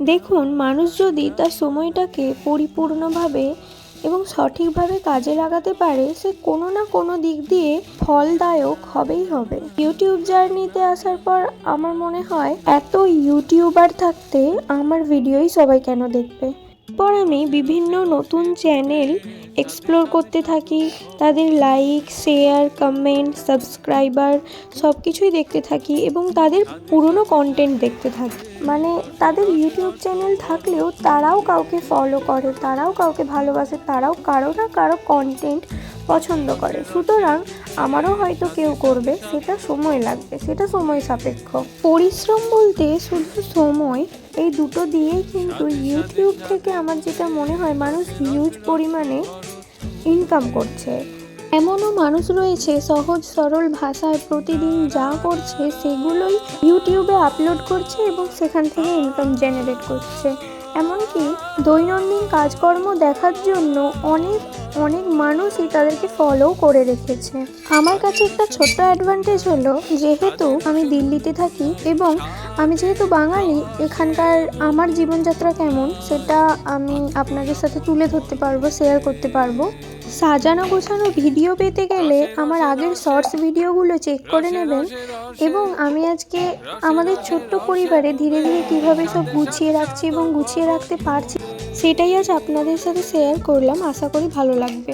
দেখুন, মানুষ যদি তার সময়টাকে পরিপূর্ণভাবে এবং সঠিকভাবে কাজে লাগাতে পারে, সে কোনো না কোনো দিক দিয়ে ফলদায়ক হবেই হবে। ইউটিউব জার্নিতে আসার পর আমার মনে হয় এত ইউটিউবার থাকতে আমার ভিডিওই সবাই কেন দেখবে। পর আমি বিভিন্ন নতুন চ্যানেল এক্সপ্লোর করতে থাকি, তাদের লাইক, শেয়ার, কমেন্ট, সাবস্ক্রাইবার সব কিছুই দেখতে থাকি এবং তাদের পুরনো কন্টেন্ট দেখতে থাকি। মানে তাদের ইউটিউব চ্যানেল থাকলেও তারাও কাউকে ফলো করে, তারাও কাউকে ভালোবাসে, তারাও কারো না কারো কন্টেন্ট পছন্দ করে। সুতরাং আমারও হয়তো কেউ করবে, সেটা সময় লাগবে, সেটা সময় সাপেক্ষ। পরিশ্রম বলতে শুধু সময়, এই দুটো দিয়েই কিন্তু ইউটিউব থেকে আমার যেটা মনে হয় মানুষ হিউজ পরিমাণে ইনকাম করছে। এমনও মানুষ রয়েছে সহজ সরল ভাষায় প্রতিদিন যা করছে সেগুলোই ইউটিউবে আপলোড করছে এবং সেখান থেকে ইনকাম জেনারেট করছে। এমনকি দৈনন্দিন কাজকর্ম দেখার জন্য অনেক অনেক মানুষই তাদেরকে ফলো করে রেখেছে। আমার কাছে একটা ছোট্ট অ্যাডভান্টেজ হলো, যেহেতু আমি দিল্লিতে থাকি এবং আমি যেহেতু বাঙালি, এখানকার আমার জীবনযাত্রা কেমন সেটা আমি আপনাদের সাথে তুলে ধরতে পারবো, শেয়ার করতে পারবো। সাজানো গোছানো ভিডিও পেতে গেলে আমার আগের শর্টস ভিডিওগুলো চেক করে নেবেন এবং আমি আজকে আমাদের ছোট্ট পরিবারে ধীরে ধীরে কীভাবে সব গুছিয়ে রাখছি এবং গুছিয়ে রাখতে পারছি, সেটাই আজ আপনাদের সাথে শেয়ার করলাম। আশা করি ভালো লাগবে।